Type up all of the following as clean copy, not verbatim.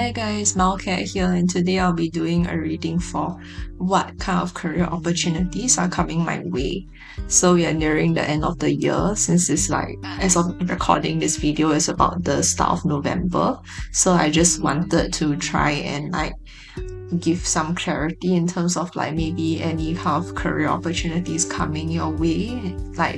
Hi guys, Malcat here, and today I'll be doing a reading for what kind of career opportunities are coming my way. So we are nearing the end of the year since it's like, as of recording this video, is about the start of November. So I just wanted to try and give some clarity in terms of maybe any kind of career opportunities coming your way,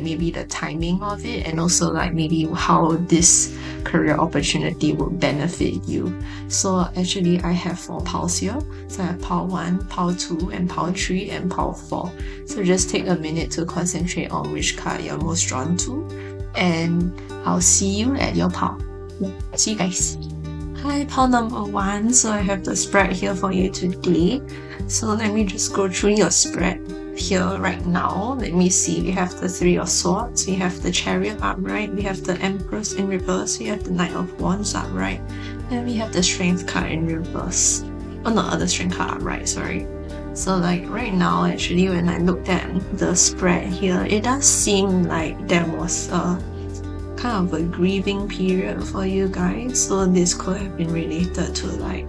maybe the timing of it, and also maybe how this career opportunity would benefit you. So actually I have 4 piles here. So I have pile 1, pile 2, and pile 3, and pile 4. So just take a minute to concentrate on which card you're most drawn to, and I'll see you at your pile. See you guys. Hi, pile number 1. So I have the spread here for you today. So let me just go through your spread here right now. Let me see. We have the 3 of Swords, we have the Chariot upright, we have the Empress in reverse, we have the Knight of Wands upright, and we have the Strength card in reverse. Oh no, the Strength card upright, sorry. So right now, actually, when I looked at the spread here, it does seem like there was a kind of a grieving period for you guys. So this could have been related to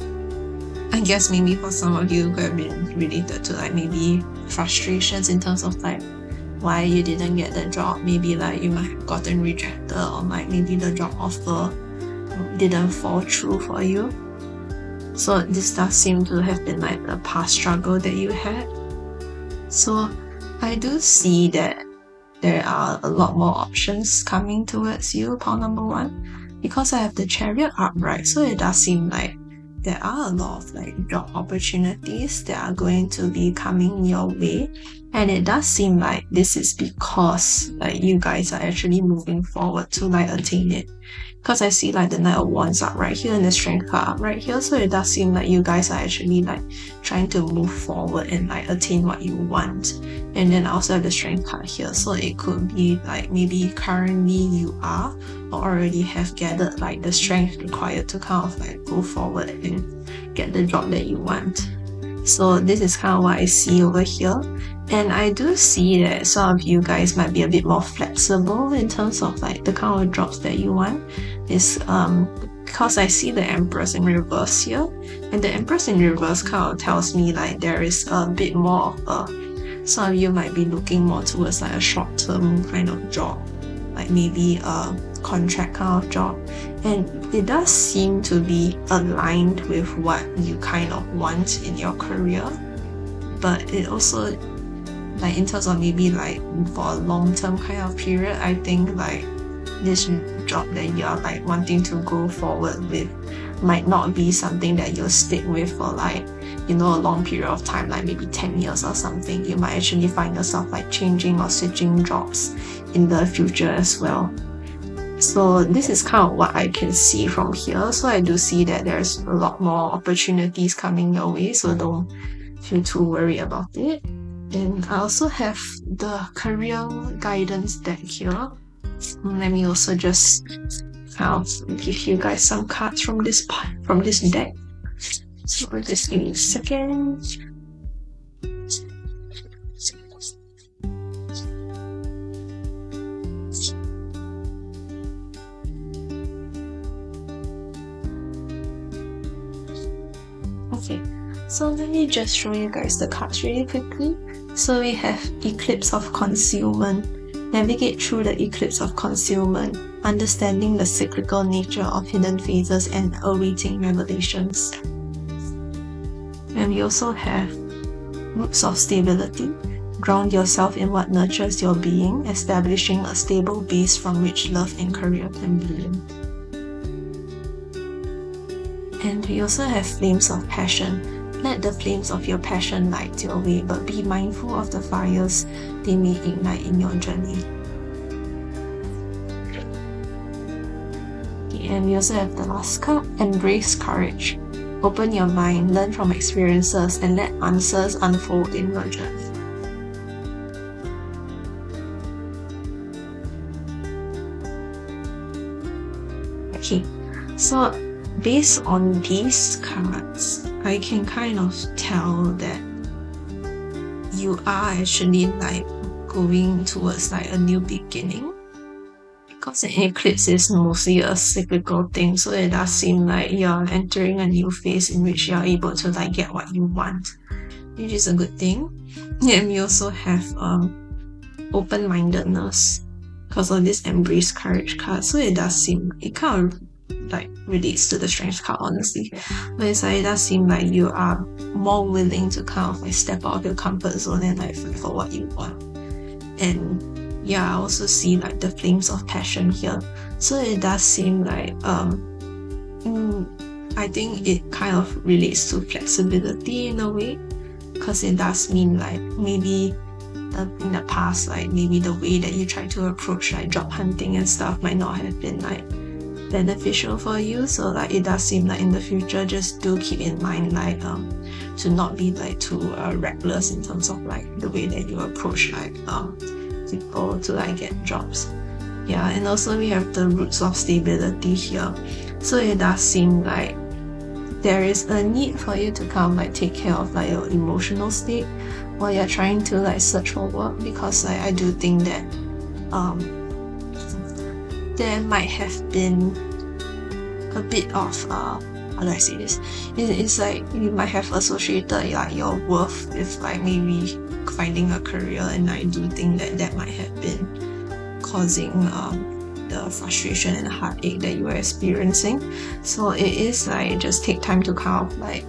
I guess maybe for some of you could have been related to maybe frustrations in terms of why you didn't get the job. Maybe you might have gotten rejected, or maybe the job offer didn't fall through for you. So this does seem to have been the past struggle that you had. So I do see that there are a lot more options coming towards you, pile number 1, because I have the Chariot upright. So it does seem like there are a lot of job opportunities that are going to be coming your way, and it does seem like this is because you guys are actually moving forward to attain it. Because I see the Knight of Wands up right here and the Strength card up right here, so it does seem like you guys are actually trying to move forward and attain what you want. And then I also have the Strength card here, so it could be maybe currently you are or already have gathered the strength required to kind of go forward and get the job that you want. So this is kind of what I see over here. And I do see that some of you guys might be a bit more flexible in terms of the kind of jobs that you want. Is because I see the Empress in reverse here, and the Empress in reverse kind of tells me there is a bit more of some of you might be looking more towards a short-term kind of job, maybe a contract kind of job, and it does seem to be aligned with what you kind of want in your career. But it also in terms of maybe for a long-term kind of period, I think this job that you are wanting to go forward with might not be something that you'll stick with for a long period of time, maybe 10 years or something. You might actually find yourself changing or switching jobs in the future as well. So this is kind of what I can see from here. So I do see that there's a lot more opportunities coming your way, so don't feel too worried about it. And I also have the career guidance deck here. Let me also just kind of give you guys some cards from this deck. So just give me a second. Okay, so let me just show you guys the cards really quickly. So we have Eclipse of Concealment. Navigate through the eclipse of concealment, understanding the cyclical nature of hidden phases and awaiting revelations. And we also have Roots of Stability. Ground yourself in what nurtures your being, establishing a stable base from which love and career can bloom. And we also have Flames of Passion. Let the flames of your passion light your way, but be mindful of the fires they may ignite in your journey. And we also have the last card, Embrace Courage. Open your mind, learn from experiences, and let answers unfold in your journey. Okay, so based on these cards, I can kind of tell that you are actually going towards a new beginning. because an eclipse is mostly a cyclical thing, so it does seem like you're entering a new phase in which you're able to like get what you want, which is a good thing. And we also have open-mindedness because of this embrace courage card, so it does seem, it kind of like relates to the strength card honestly, but it's like, it does seem like you are more willing to kind of like step out of your comfort zone and like fight for what you want. And yeah, I also see like the flames of passion here, so it does seem like I think it kind of relates to flexibility in a way, because it does mean like maybe in the past, like maybe the way that you try to approach like job hunting and stuff might not have been like beneficial for you, so like it does seem like in the future just do keep in mind like to not be like too reckless in terms of like the way that you approach like people to like get jobs. Yeah, and also we have the roots of stability here, so it does seem like there is a need for you to kind of like take care of like your emotional state while you're trying to like search for work, because like I do think that there might have been a bit of how do I say this? It's like you might have associated like your worth with like maybe finding a career, and I do think that that might have been causing the frustration and heartache that you were experiencing. So it is like just take time to kind of like,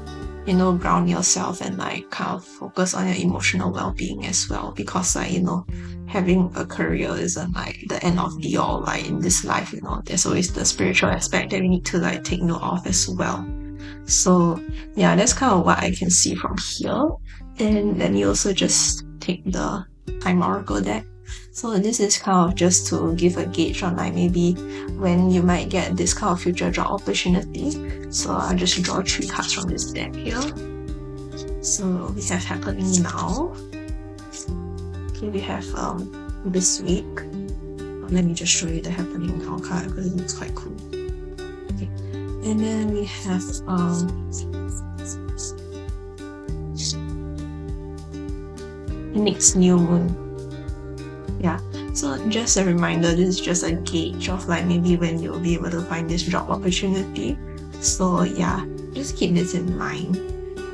you know, ground yourself and like kind of focus on your emotional well-being as well, because like, you know, having a career isn't like the end of the all like in this life, you know, there's always the spiritual aspect that we need to like take note of as well. So yeah, that's kind of what I can see from here. And then you also just take the Time Oracle deck. So this is kind of just to give a gauge on like maybe when you might get this kind of future job opportunity. So I'll just draw 3 cards from this deck here. So we have happening now. Okay, we have this week. Let me just show you the happening now card because it looks quite cool. Okay. And then we have next new moon. Yeah, so just a reminder, this is just a gauge of like maybe when you'll be able to find this job opportunity. So yeah, just keep this in mind.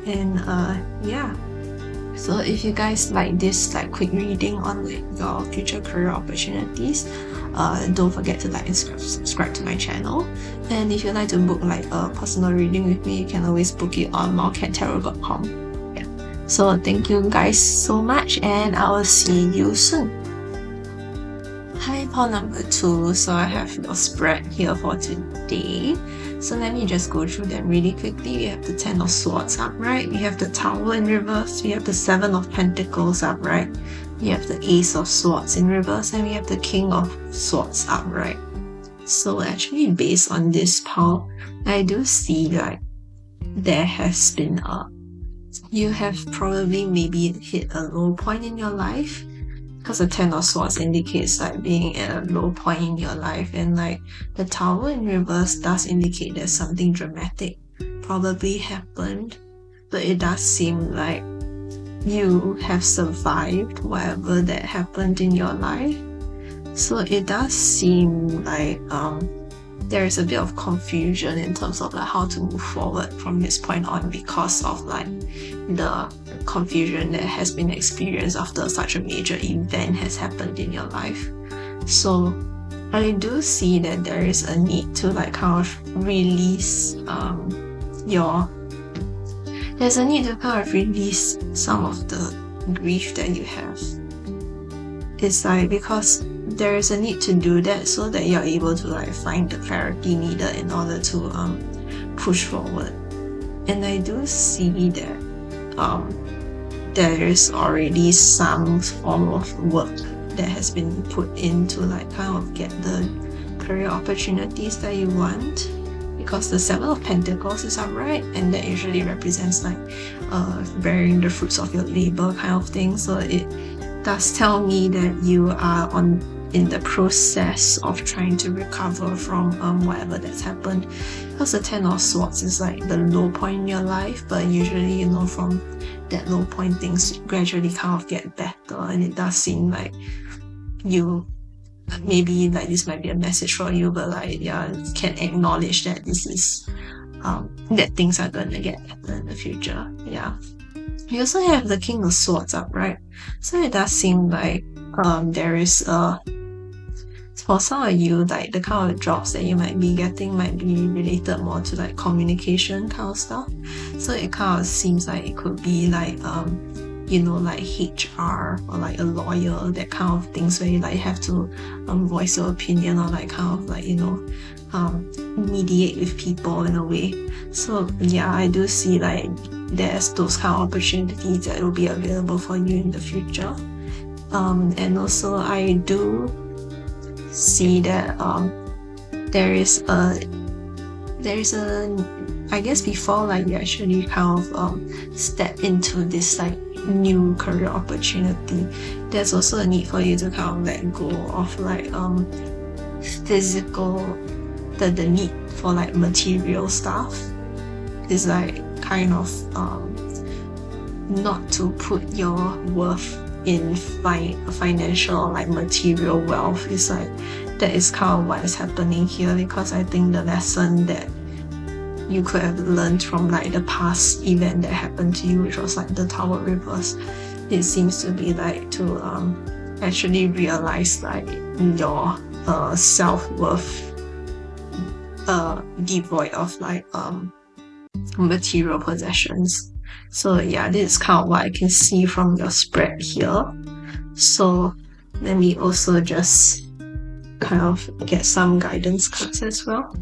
And yeah, so if you guys like this like quick reading on like your future career opportunities, don't forget to like and subscribe to my channel. And if you'd like to book like a personal reading with me, you can always book it on maokattarot.com. Yeah, so thank you guys so much, and I will see you soon. Hi, pile number 2. So I have your spread here for today. So let me just go through them really quickly. We have the 10 of Swords upright, we have the Tower in reverse, we have the 7 of Pentacles upright, we have the Ace of Swords in reverse, and we have the King of Swords upright. So actually based on this pile, I do see like there has been you have probably maybe hit a low point in your life, because the 10 of Swords indicates like being at a low point in your life, and like the Tower in reverse does indicate that something dramatic probably happened, but it does seem like you have survived whatever that happened in your life. So it does seem like there is a bit of confusion in terms of like how to move forward from this point on, because of like the confusion that has been experienced after such a major event has happened in your life. So I do see that there is a need to like kind of release there's a need to kind of release some of the grief that you have. It's like because there is a need to do that so that you're able to like find the clarity needed in order to push forward. And I do see that there is already some form of work that has been put into like kind of get the career opportunities that you want, because the 7 of Pentacles is upright, and that usually represents like bearing the fruits of your labor kind of thing. So it does tell me that you are in the process of trying to recover from whatever that's happened, because the 10 of Swords is like the low point in your life, but usually, you know, from that low point things gradually kind of get better, and it does seem like you maybe like this might be a message for you, but like yeah, can acknowledge that this is that things are gonna get better in the future. Yeah. You also have the King of Swords up, right? So it does seem like there is for some of you, like the kind of jobs that you might be getting might be related more to like communication kind of stuff. So it kind of seems like it could be like you know, like HR or like a lawyer, that kind of things where you like have to voice your opinion or like kind of like, you know, mediate with people in a way. So yeah, I do see like there's those kind of opportunities that will be available for you in the future. And also I do see that there is a I guess before like you actually kind of step into this like new career opportunity, there's also a need for you to kind of let go of like physical the need for like material stuff. Is like kind of not to put your worth in financial like material wealth. Is like that is kind of what is happening here, because I think the lesson that you could have learned from like the past event that happened to you, which was like the Tower Reverse, it seems to be like to actually realize like your self-worth devoid of like material possessions. So yeah, this is kind of what I can see from your spread here. So let me also just kind of get some guidance cards as well.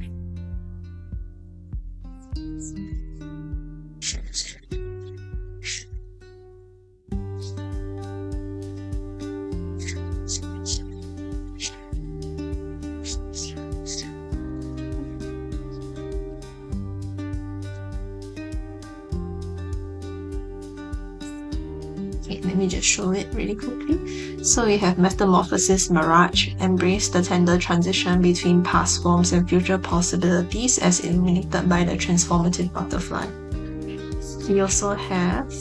Okay, let me just show it really quickly. So we have Metamorphosis Mirage, embrace the tender transition between past forms and future possibilities as illuminated by the transformative butterfly. We also have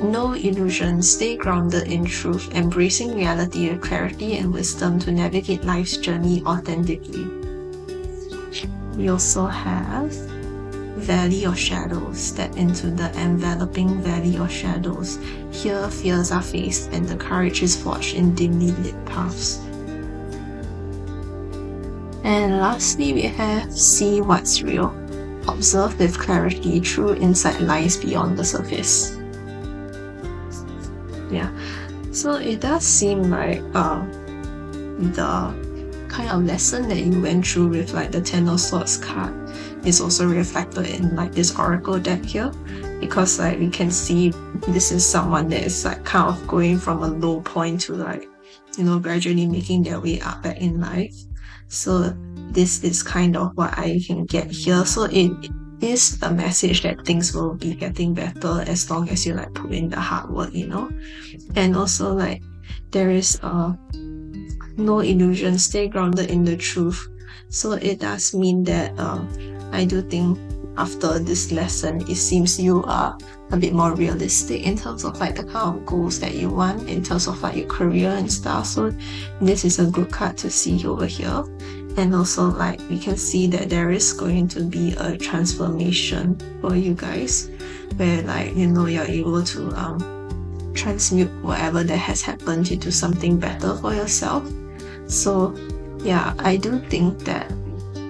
No Illusions, stay grounded in truth, embracing reality with clarity and wisdom to navigate life's journey authentically. We also have Valley of Shadows, step into the enveloping Valley of Shadows. Here fears are faced and the courage is forged in dimly lit paths. And lastly, we have See What's Real. Observe with clarity, true insight lies beyond the surface. Yeah, so it does seem like the kind of lesson that you went through with like the Ten of Swords card is also reflected in like this oracle deck here, because like we can see this is someone that is like kind of going from a low point to like, you know, gradually making their way up back in life. So this is kind of what I can get here. So it is a message that things will be getting better as long as you like put in the hard work, you know. And also like there is no illusion, stay grounded in the truth. So it does mean that I do think after this lesson, it seems you are a bit more realistic in terms of like the kind of goals that you want in terms of like your career and stuff. So this is a good card to see over here. And also like we can see that there is going to be a transformation for you guys, where like, you know, you're able to transmute whatever that has happened into something better for yourself. So yeah, I do think that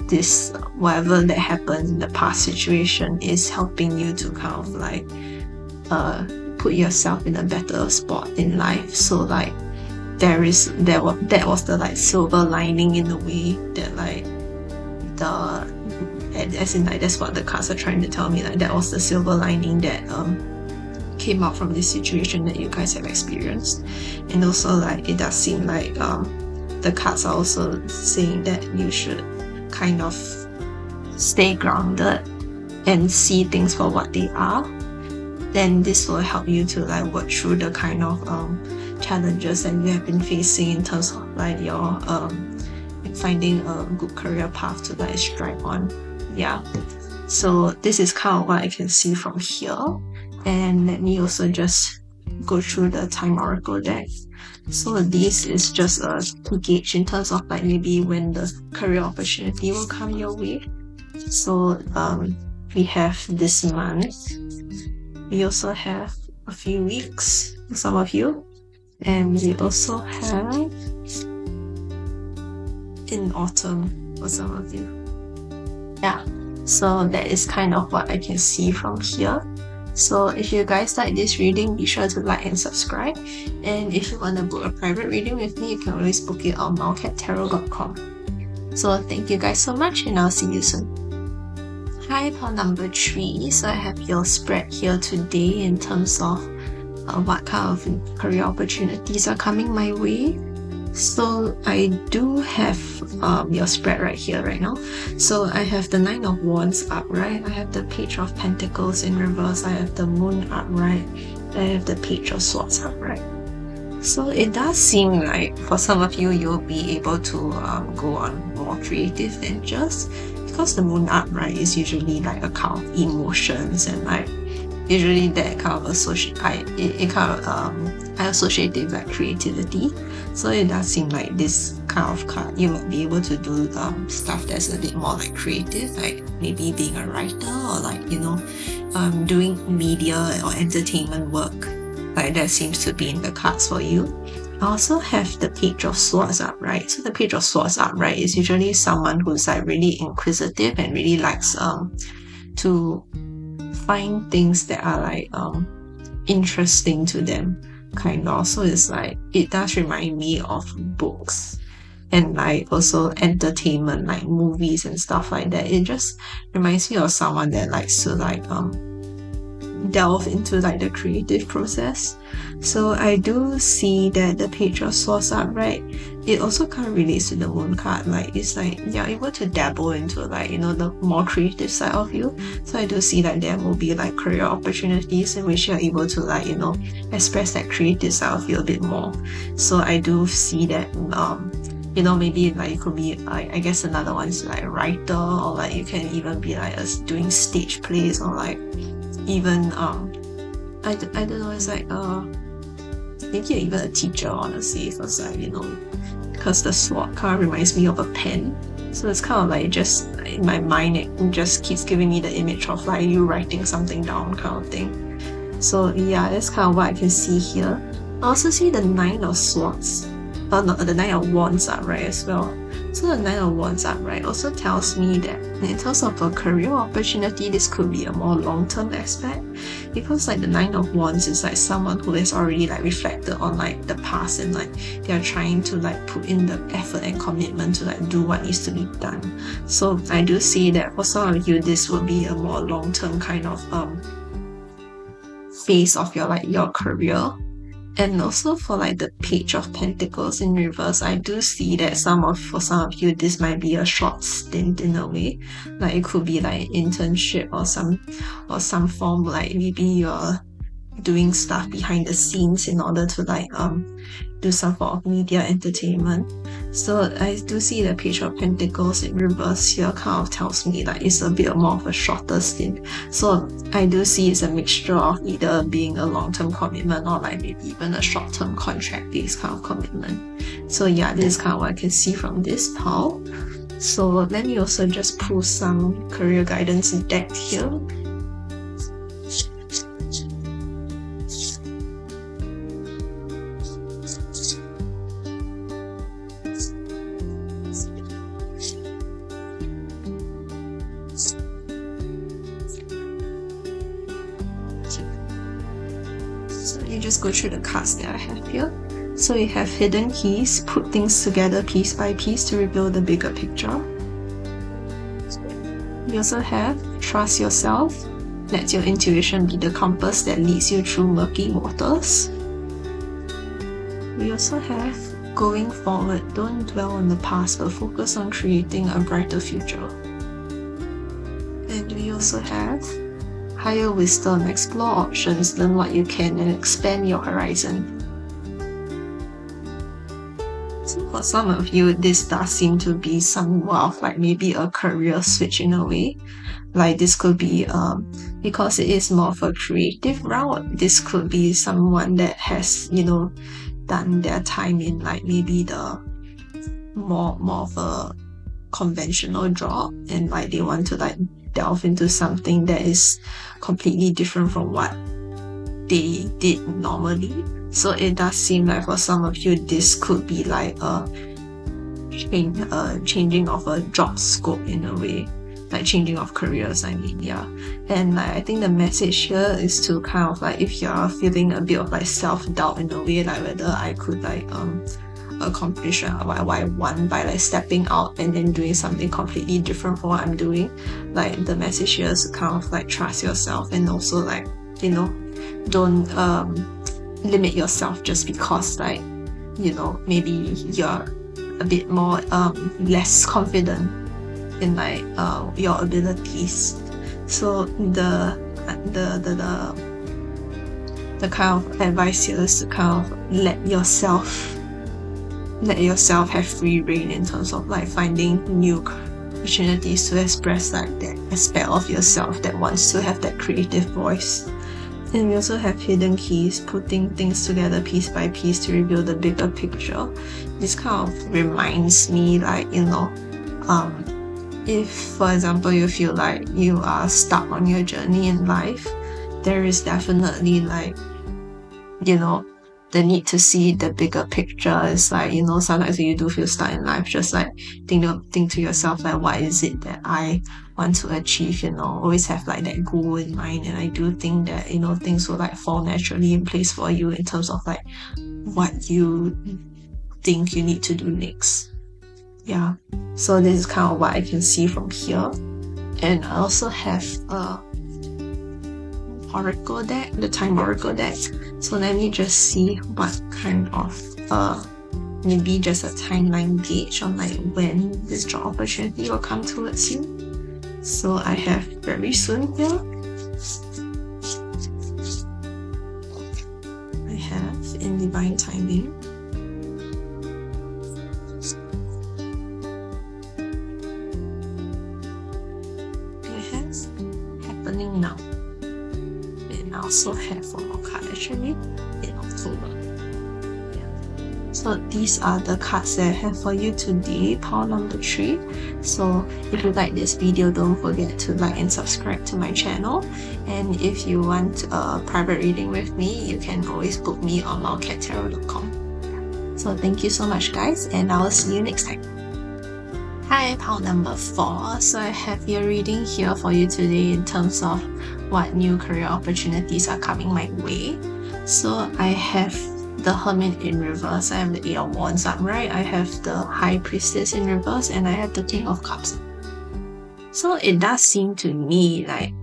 this whatever that happened in the past situation is helping you to kind of like put yourself in a better spot in life. So like that was the like silver lining in a way, that like as in like that's what the cards are trying to tell me, like that was the silver lining that came out from this situation that you guys have experienced. And also like it does seem like the cards are also saying that you should kind of stay grounded and see things for what they are. Then this will help you to like work through the kind of challenges that you have been facing in terms of like your finding a good career path to like strive on. Yeah, so this is kind of what I can see from here. And let me also just go through the Time Oracle deck. So this is just a gauge in terms of like maybe when the career opportunity will come your way. So we have this month. We also have a few weeks for some of you, and we also have in autumn for some of you. Yeah, so that is kind of what I can see from here. So if you guys like this reading, be sure to like and subscribe. And if you want to book a private reading with me, you can always book it on malcattarot.com. So thank you guys so much, and I'll see you soon. Hi, pile number 3. So I have your spread here today in terms of what kind of career opportunities are coming my way. So I do have your spread right here right now. So I have the 9 of Wands upright, I have the Page of Pentacles in reverse, I have the Moon upright, I have the Page of Swords upright. So it does seem like for some of you, you'll be able to go on more creative ventures, because the Moon upright is usually like a kind of emotions, and like usually that kind of I associate it with like creativity. So it does seem like this kind of card, you might be able to do stuff that's a bit more like creative, like maybe being a writer, or like, you know, doing media or entertainment work. Like that seems to be in the cards for you. I also have the Page of Swords upright. So the Page of Swords upright is usually someone who's like really inquisitive and really likes to find things that are like interesting to them, kind of. So it's like, it does remind me of books and like also entertainment, like movies and stuff like that. It just reminds me of someone that likes to like delve into like the creative process. So I do see that the Page of Swords upright, it also kind of relates to the Moon card. Like it's like you're able to dabble into like, you know, the more creative side of you. So I do see that there will be like career opportunities in which you're able to like, you know, express that creative side of you a bit more. So I do see that you know, maybe like it could be like, I guess another one is like a writer, or like you can even be like doing stage plays, or like even I don't know, it's like maybe even a teacher, honestly, because like, you know, because the sword card reminds me of a pen. So it's kind of like, just in my mind, it just keeps giving me the image of like you writing something down kind of thing. So yeah, that's kind of what I can see here. I also see the 9 of Swords. No, the 9 of Wands upright as well. So the 9 of Wands upright also tells me that in terms of a career opportunity, this could be a more long-term aspect, because like the 9 of Wands is like someone who has already like reflected on like the past, and like they are trying to like put in the effort and commitment to like do what needs to be done. So I do see that for some of you, this will be a more long-term kind of phase of your like your career. And also for like the Page of Pentacles in reverse, I do see that for some of you, this might be a short stint in a way. Like it could be like internship or some form, like maybe you're doing stuff behind the scenes in order to like do some form of media entertainment. So I do see the Page of Pentacles in reverse here kind of tells me like it's a bit more of a shorter stint. So I do see it's a mixture of either being a long-term commitment, or like maybe even a short-term contract-based kind of commitment. So yeah, this is kind of what I can see from this pile. So let me also just pull some career guidance deck here. So you just go through the cards that I have here. So we have Hidden Keys, put things together piece by piece to reveal the bigger picture. We also have Trust Yourself, let your intuition be the compass that leads you through murky waters. We also have Going Forward, don't dwell on the past but focus on creating a brighter future. And we also have Higher Wisdom, explore options, learn what you can, and expand your horizon. So for some of you, this does seem to be somewhat of like maybe a career switch in a way. Like this could be because it is more of a creative route. This could be someone that has, you know, done their time in like maybe the more of a conventional job, and like they want to like delve into something that is completely different from what they did normally. So it does seem like for some of you this could be like a changing of a job scope in a way, like changing of careers, I mean, yeah. And like I think the message here is to kind of like, if you're feeling a bit of like self-doubt in a way, like whether I could like accomplish what I want by like stepping out and then doing something completely different from what I'm doing, like the message here is to kind of like trust yourself, and also like, you know, don't limit yourself just because like, you know, maybe you're a bit more less confident in like your abilities. So the kind of advice here is to kind of let yourself have free reign in terms of like finding new opportunities to express like that aspect of yourself that wants to have that creative voice. And we also have hidden keys, putting things together piece by piece to reveal the bigger picture. This kind of reminds me like, you know, if for example you feel like you are stuck on your journey in life, there is definitely like, you know, the need to see the bigger picture. Is like, you know, sometimes when you do feel stuck in life, just like think to yourself like, what is it that I want to achieve, you know, always have like that goal in mind. And I do think that, you know, things will like fall naturally in place for you in terms of like what you think you need to do next. Yeah, so this is kind of what I can see from here. And I also have oracle deck, the time oracle deck. So let me just see what kind of maybe just a timeline gauge on like when this job opportunity will come towards you. So I have very soon here. I have in divine timing. I have happening now. And I also have one more card actually in October. Yeah. So these are the cards that I have for you today, pile number 3. So if you like this video, don't forget to like and subscribe to my channel. And if you want a private reading with me, you can always book me on wildcattarot.com. So thank you so much guys, and I will see you next time. Hi, pile number 4. So I have your reading here for you today in terms of what new career opportunities are coming my way. So I have the Hermit in reverse, I have the 8 of Wands upright, I have the High Priestess in reverse, and I have the King of Cups. So it does seem to me like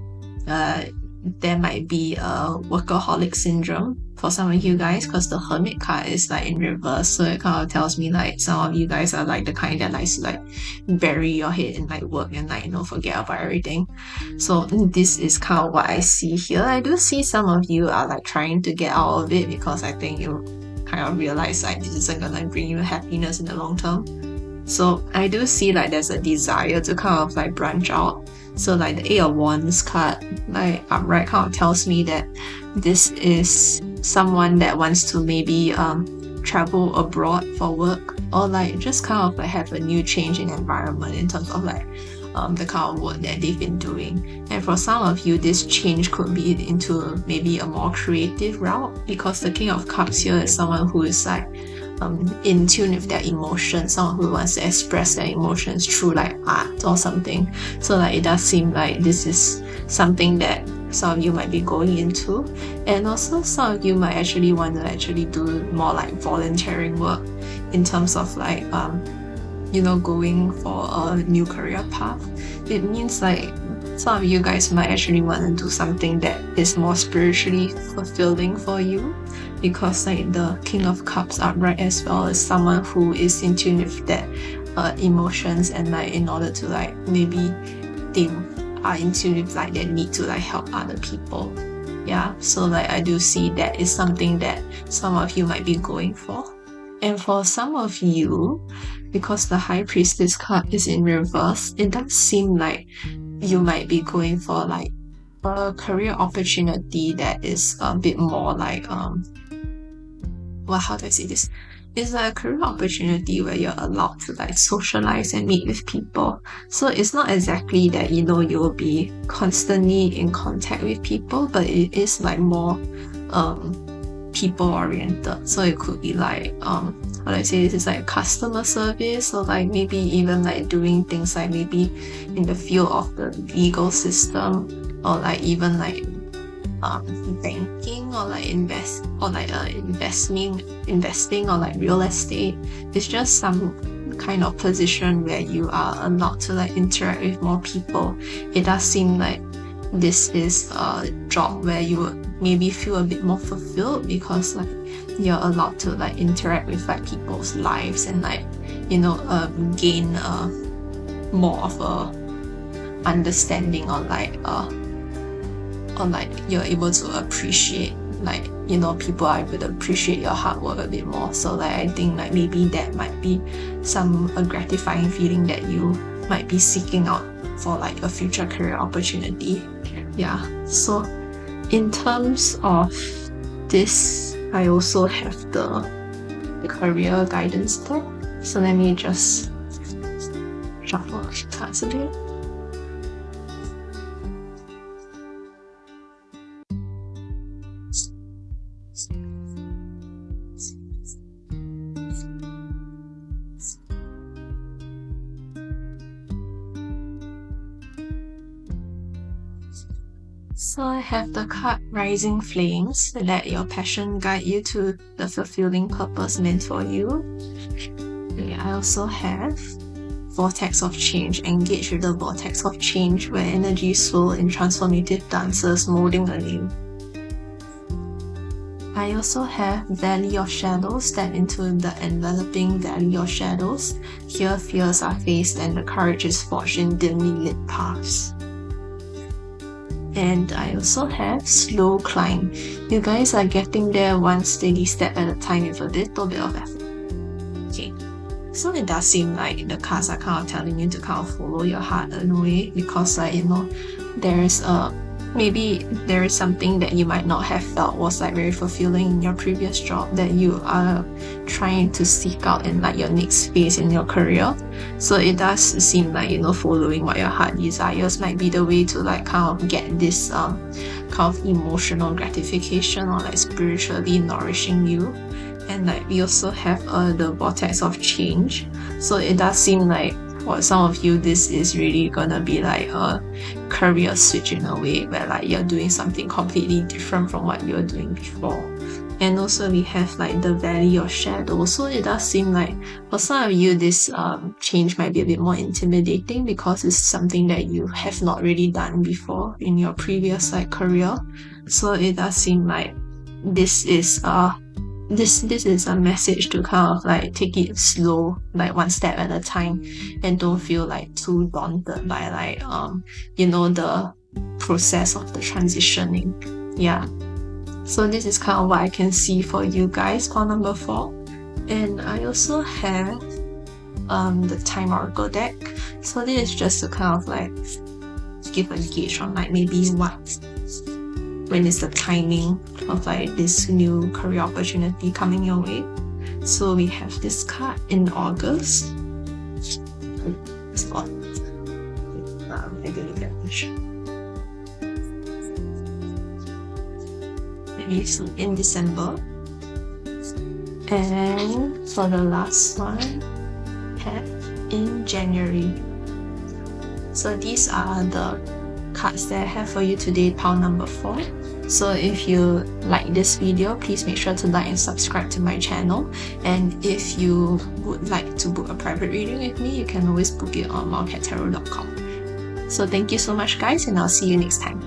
there might be a workaholic syndrome for some of you guys, because the Hermit card is like in reverse. So it kind of tells me like some of you guys are like the kind that likes to like bury your head in like work and like, you know, forget about everything. So this is kind of what I see here. I do see some of you are like trying to get out of it, because I think you kind of realize like this isn't gonna bring you happiness in the long term. So I do see like there's a desire to kind of like branch out. So like the 8 of Wands card, like upright, kind of tells me that this is someone that wants to maybe travel abroad for work, or like just kind of like have a new change in environment in terms of like the kind of work that they've been doing. And for some of you, this change could be into maybe a more creative route, because the King of Cups here is someone who is like in tune with their emotions, someone who wants to express their emotions through like art or something. So like it does seem like this is something that some of you might be going into. And also some of you might actually want to actually do more like volunteering work in terms of like you know, going for a new career path. It means like some of you guys might actually want to do something that is more spiritually fulfilling for you, because like the King of Cups upright as well is someone who is in tune with that emotions, and like in order to like maybe they are in tune with like their need to like help other people. Yeah, so like I do see that is something that some of you might be going for. And for some of you, because the High Priestess card is in reverse, it does seem like you might be going for like a career opportunity that is a bit more like well, how do I say this? It's like a career opportunity where you're allowed to like socialize and meet with people. So it's not exactly that you'll be constantly in contact with people, but it is like more people oriented. So it could be like how do I say this? It's like customer service, or like maybe even like doing things like maybe in the field of the legal system, or like even like banking, or like investing, or like real estate. It's just some kind of position where you are allowed to like interact with more people. It does seem like this is a job where you would maybe feel a bit more fulfilled, because like you're allowed to like interact with like people's lives and like gain more of a understanding, or like you're able to appreciate, like people are able to appreciate your hard work a bit more. So like I think like maybe that might be a gratifying feeling that you might be seeking out for like a future career opportunity. Yeah, so in terms of this, I also have the career guidance deck. So let me just shuffle the cards a bit. So I have the card Rising Flames. Let your passion guide you to the fulfilling purpose meant for you. I also have Vortex of Change. Engage with the vortex of change, where energy swirl in transformative dances, molding anew. I also have Valley of Shadows. Step into the enveloping Valley of Shadows. Here fears are faced and the courage is forged in dimly lit paths. And I also have Slow Climb. You guys are getting there one steady step at a time with a little bit of effort. Okay, so it does seem like the cards are kind of telling you to kind of follow your heart in a way, because like maybe there is something that you might not have felt was like very fulfilling in your previous job that you are trying to seek out in like your next phase in your career. So it does seem like following what your heart desires might be the way to like kind of get this kind of emotional gratification, or like spiritually nourishing you. And like we also have the Vortex of Change. So it does seem like for some of you, this is really gonna be like a career switch in a way, where like you're doing something completely different from what you were doing before. And also we have like the Valley of Shadows. So it does seem like for some of you, this change might be a bit more intimidating, because it's something that you have not really done before in your previous like career. So it does seem like this is this is a message to kind of like take it slow, like one step at a time, and don't feel like too daunted by like the process of the transitioning. Yeah, so this is kind of what I can see for you guys for number 4. And I also have the Time Oracle deck. So this is just to kind of like give a gauge on like maybe when is the timing of like this new career opportunity coming your way. So we have this card in August. Maybe in December. And for the last one, have in January. So these are the cards that I have for you today, pile number 4. So if you like this video, please make sure to like and subscribe to my channel. And if you would like to book a private reading with me, you can always book it on wildcattarot.com. So thank you so much guys, and I'll see you next time.